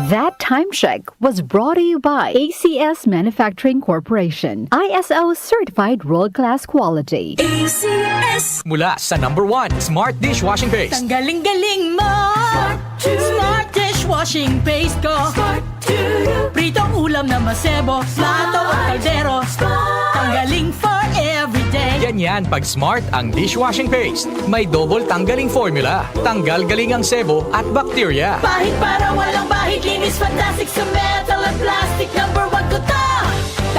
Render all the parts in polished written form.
That time check was brought to you by ACS Manufacturing Corporation, ISO certified world-class quality. ACS. Mula sa #1 Smart Dishwashing Paste. Tanggaling-galing mo. Smart dishwashing paste ko. Pritong ulam na masebo, plato at kaldero. Tanggaling for everyday. Ganyan pag Smart ang dishwashing paste. May double tanggaling formula. Tanggal galing ang sebo at bakterya. Bahid para walang bahid, linis fantastic sa metal at plastic. #1 ko to.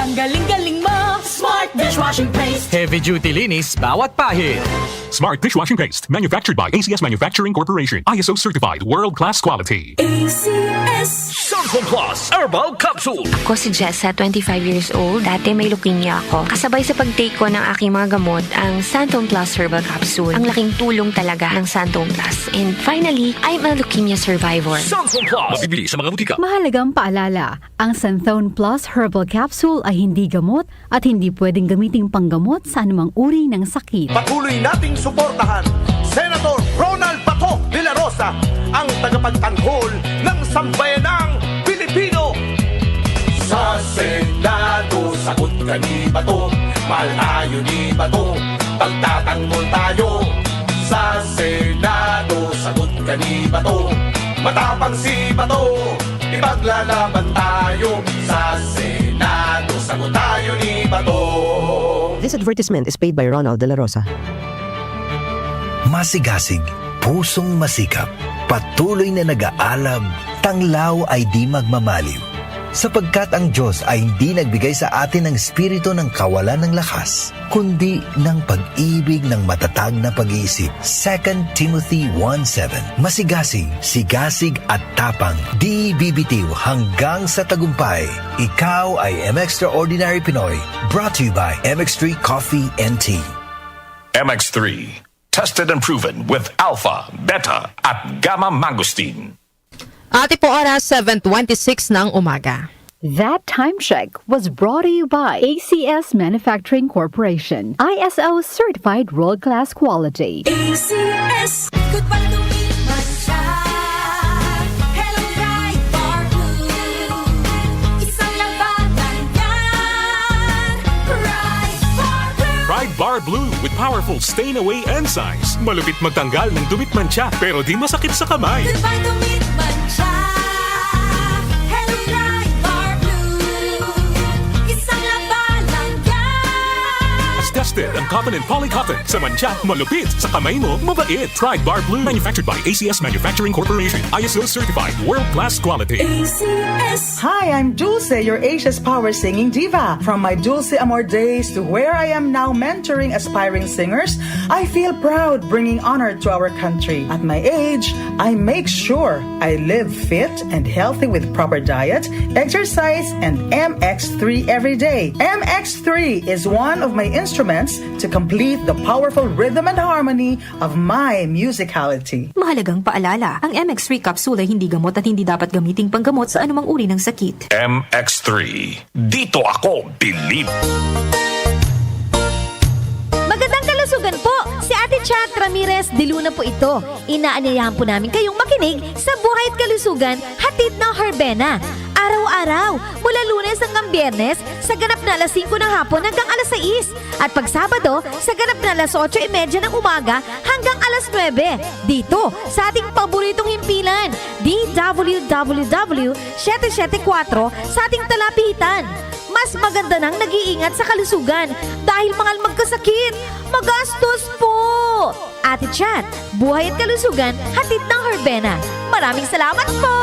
Tanggaling-galing mo. Smart dishwashing paste. Heavy duty linis bawat pahid. Smart Dishwashing Paste, manufactured by ACS Manufacturing Corporation. ISO certified, world-class quality. ACS. Santon Plus Herbal Capsule. Ako si Jessa, 25 years old. Dati may leukemia ako. Kasabay sa pag-take ko ng aking mga gamot, ang Santon Plus Herbal Capsule. Ang laking tulong talaga ng Santon Plus. And finally, I'm a leukemia survivor. Santon Plus. Mabibili sa mga butika. Mahalagang paalala, ang Santhone Plus Herbal Capsule ay hindi gamot at hindi pwedeng gamiting panggamot sa anumang uri ng sakit. Patuloy nating suportahan Senator Ronald Bato de la Rosa, ang tagapagtanggol ng sambayanang Pilipino. Sa Senado, sagot ka ni Bato, malayo ni Bato, pagtatanggol tayo. Sa Senado, sagot ka ni Bato, matapang si Bato, ipaglalaban tayo. Sa Senado, sagot tayo ni Bato. This advertisement is paid by Ronald de la Rosa. Masigasig, pusong masikap, patuloy na nag-aalab, tanglaw ay di magmamaliw. Sapagkat ang Diyos ay hindi nagbigay sa atin ng espiritu ng kawalan ng lakas, kundi ng pag-ibig ng matatag na pag-iisip. 2 Timothy 1:7. Masigasig, sigasig at tapang, di bibitiw hanggang sa tagumpay. Ikaw ay M-Extraordinary Pinoy, brought to you by MX3 Coffee and Tea. MX3. Tested and proven with alpha, beta, at gamma mangosteen. Ate po oras 7:26 ng umaga. That time check was brought to you by ACS Manufacturing Corporation, ISO certified world-class quality. ACS. Goodbye to me, Masya. Hello, Pride Bar Blue. Isang labanan yan. Pride Bar Blue. Pride Bar Blue with powerful stain-away enzymes. Malupit magtanggal ng dumit mancha pero di masakit sa kamay. Goodbye to me, Masya. Hello, Pride Bar Blue. Isang labanan yan. As tested ang cotton and polycotton. Sa mancha, malupit. Sa kamay mo, mabait. Pride Bar Blue. Manufactured by ACS Manufacturing Corporation. ISO certified, world-class quality. ACS. Hi, I'm Dulce, your Asia's power singing diva. From my Dulce Amor days to where I am now mentoring aspiring singers, I feel proud bringing honor to our country. At my age, I make sure I live fit and healthy with proper diet, exercise, and MX3 every day. MX3 is one of my instruments to complete the powerful rhythm and harmony of my musicality. Mahalagang paalala, ang MX3 capsule ay hindi gamot at hindi dapat gamiting panggamot sa anumang uri ng sakit. MX3. Dito ako believe. Magandang kalusugan po! Si Ate Chat Ramirez de Luna po ito. Inaanyayahan po namin kayong makinig sa Buhay at Kalusugan, hatid ng Herbena. Araw-araw, mula Lunes hanggang Biyernes, sa ganap na alas 5 ng hapon hanggang alas 6. At pag Sabado, sa ganap na alas 8:30 ng umaga hanggang alas 9. Dito, sa ating paboritong himpilan, DWWW 774 sa ating talapitan. Mas maganda nang nag-iingat sa kalusugan dahil mahal magkasakit. Magastos po! Ate Chat, Buhay at Kalusugan, hatid ng Herbena. Maraming salamat po!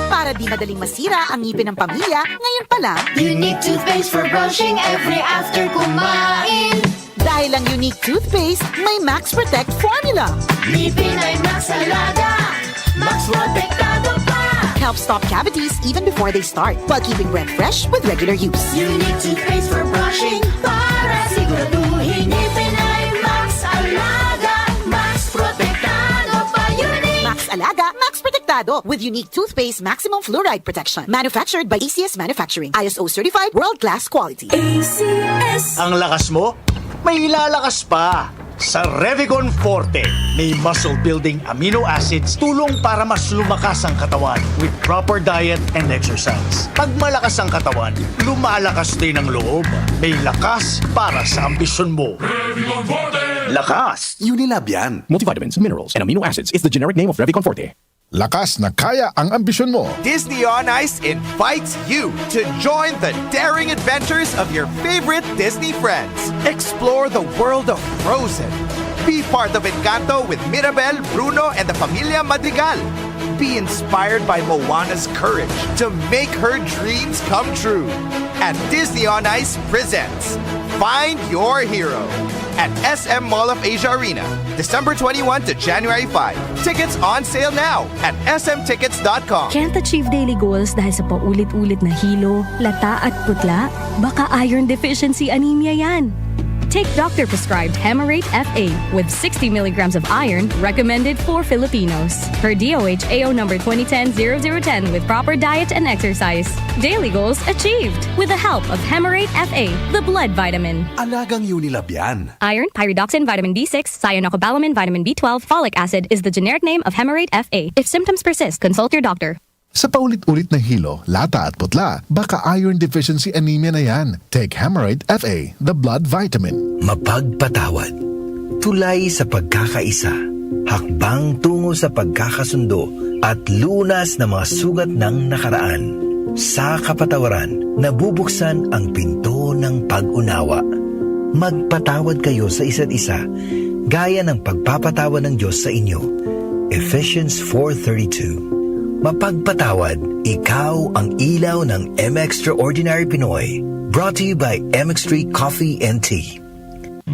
Para di madaling masira ang ngipin ng pamilya, ngayon pa lang, Unique toothpaste for brushing every after kumain. dahil ang unique toothpaste may Max Protect formula. Ngipin ay Max Alaga, Max Protektado pa. Helps stop cavities even before they start, while keeping breath fresh with regular use. Unique toothpaste for brushing, para siguraduhin ngipin ay Max Alaga, Max Protektado pa. Unique Max Alaga, Max Protektado with unique toothpaste maximum fluoride protection. Manufactured by ACS Manufacturing. ISO certified world-class quality. ACS. Ang lakas mo, may ilalakas pa. Sa Revicon Forte, may muscle-building amino acids tulong para mas lumakas ang katawan with proper diet and exercise. Pag malakas ang katawan, lumalakas din ang loob. May lakas para sa ambisyon mo. Lakas! Unilab yan. Multivitamins, minerals, and amino acids is the generic name of Revicon Forte. Lakas na kaya ang ambisyon mo. Disney on Ice invites you to join the daring adventures of your favorite Disney friends. Explore the world of Frozen. Be part of Encanto with Mirabel, Bruno, and the Familia Madrigal. Be inspired by Moana's courage to make her dreams come true. And Disney on Ice presents Find Your Hero at SM Mall of Asia Arena, December 21 to January 5. Tickets on sale now at smtickets.com. Can't achieve daily goals dahil sa paulit-ulit na hilo, lata at putla? Baka iron deficiency anemia yan. Take doctor-prescribed Hemarate FA with 60 milligrams of iron recommended for Filipinos. Per DOH AO number 2010-0010 with proper diet and exercise. Daily goals achieved with the help of Hemarate FA, the blood vitamin. Alagang Unilab yan. Iron, pyridoxine, vitamin B6, cyanocobalamin, vitamin B12, folic acid is the generic name of Hemarate FA. If symptoms persist, consult your doctor. Sa paulit-ulit na hilo, lata at putla, baka iron deficiency anemia na yan. Take Hemarate FA, the blood vitamin. Mapagpatawad. Tulay sa pagkakaisa. Hakbang tungo sa pagkakasundo at lunas ng mga sugat ng nakaraan. Sa kapatawaran, nabubuksan ang pinto ng pag-unawa. Magpatawad kayo sa isa't isa, gaya ng pagpapatawad ng Diyos sa inyo. Ephesians 4:32. Mapagpatawad, ikaw ang ilaw ng M-Extraordinary Pinoy. Brought to you by MX3 Coffee and Tea.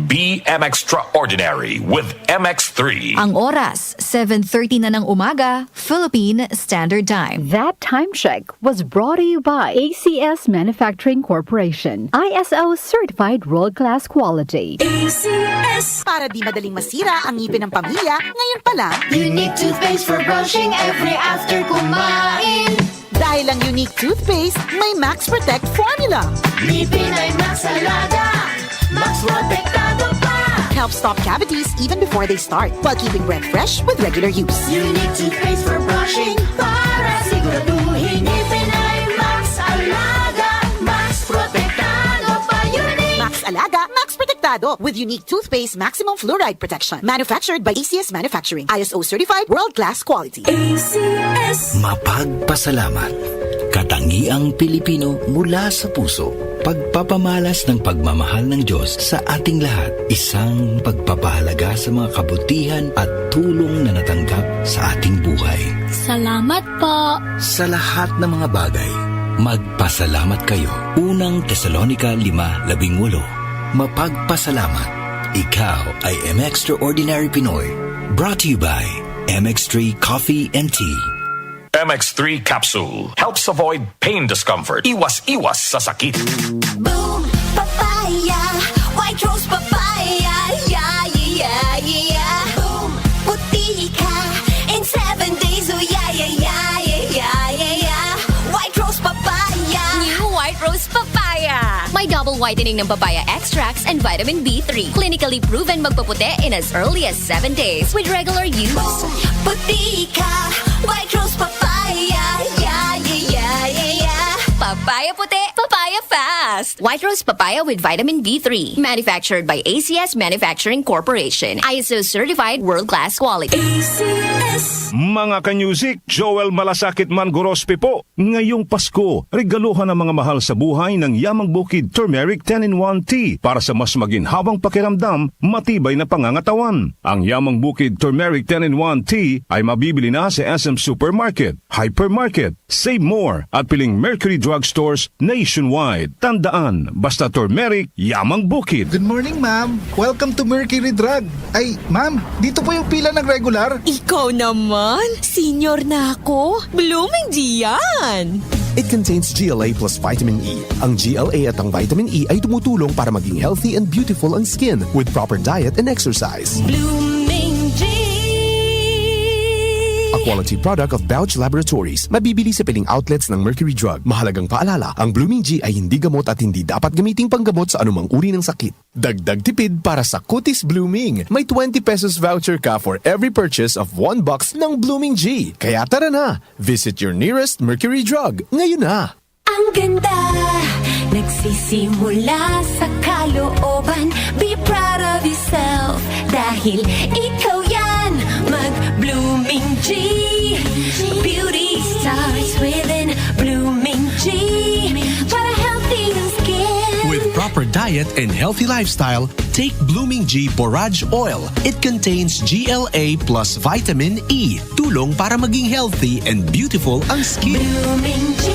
Be M-Extraordinary with MX3. Ang oras, 7:30 na ng umaga, Philippine Standard Time. That time check was brought to you by ACS Manufacturing Corporation. ISO certified world-class quality. ACS! Para di madaling masira ang ngipin ng pamilya, ngayon pa lang. Unique toothpaste for brushing every after kumain. Dahil ang unique toothpaste, may Max Protect formula. Ngipin ay Max Alaga. Max Protectado pa! Helps stop cavities even before they start, while keeping breath fresh with regular use. Unique toothpaste for brushing para siguraduhin ngipin ay Max Alaga. Max Protectado pa. Unique! Max Alaga, Max Protectado with unique toothpaste maximum fluoride protection. Manufactured by ACS Manufacturing. ISO certified world-class quality. ACS! Mapagpasalamat. Katangiang Pilipino mula sa puso. Pagpapamalas ng pagmamahal ng Diyos sa ating lahat. Isang pagpapahalaga sa mga kabutihan at tulong na natanggap sa ating buhay. Salamat po. Sa lahat ng mga bagay, magpasalamat kayo. Unang Tesalonica 5:18. Mapagpasalamat. Ikaw ay M-Extraordinary Pinoy. Brought to you by MX3 Coffee and Tea. MX3 Capsule helps avoid pain discomfort. Iwas-iwas sa sakit. Boom! Papaya! White rose papaya! Yeah, yeah, yeah! Boom! Puti ka! In 7 days, oh yeah, yeah, yeah, yeah, yeah, yeah! White rose papaya! New White Rose Papaya. May double whitening ng papaya extracts and vitamin B3. Clinically proven magpaputi in as early as 7 days with regular use. Boom! Puti ka! White rose papaya! Yeah, yeah, yeah, yeah, yeah! Papaya puti, papaya fast. White Rose Papaya with vitamin B3. Manufactured by ACS Manufacturing Corporation. ISO certified world-class quality. ACS! Mga kanyusik, Joel Malasakit Mangorospe po. Ngayong Pasko, regaluhan ang mga mahal sa buhay ng Yamang Bukid Turmeric 10-in-1 Tea para sa mas maginhawang pakiramdam, matibay na pangangatawan. Ang Yamang Bukid Turmeric 10-in-1 Tea ay mabibili na sa SM Supermarket, Hypermarket, Save More at piling Mercury Drugstores nationwide. Tandaan, basta turmeric, Yamang Bukid. Good morning, ma'am. Welcome to Mercury Drug. Ay, ma'am, dito po yung pila ng regular. Ikaw naman? Senior na ako? Blooming diyan! It contains GLA plus vitamin E. Ang GLA at ang vitamin E ay tumutulong para maging healthy and beautiful ang skin with proper diet and exercise. Blooming G! A quality product of Bauch Laboratories. Mabibili sa piling outlets ng Mercury Drug. Mahalagang paalala, ang Blooming G ay hindi gamot at hindi dapat gamiting panggamot sa anumang uri ng sakit. Dagdag tipid para sa Kutis Blooming. May 20 pesos voucher ka for every purchase of 1 box ng Blooming G. Kaya tara na, visit your nearest Mercury Drug ngayon na. Ang ganda, nagsisimula sa kalooban. Be proud of yourself, dahil ikaw yan. Mag-Blooming G. Beauty starts within Blooming G. Para healthy ang skin. With proper diet and healthy lifestyle, take Blooming G Borage Oil. It contains GLA plus vitamin E. Tulong para maging healthy and beautiful ang skin. Blooming G.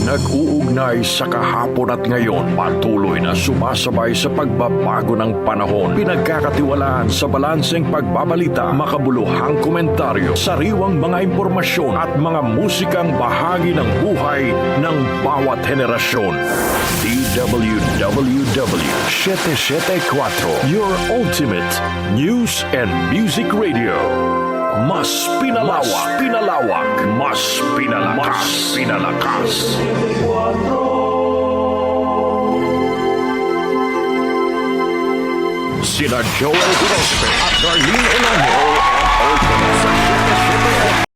Nag-uugnay sa kahapon at ngayon, patuloy na sumasabay sa pagbabago ng panahon. Pinagkakatiwalaan sa balanseng pagbabalita, makabuluhang komentaryo, sariwang mga impormasyon at mga musikang bahagi ng buhay ng bawat henerasyon. DWWW 774, your ultimate news and music radio. Mas pinalawak, mas pinalakas. Sina Joel Grospe at Darlene Olamo ang ultimate sa 774.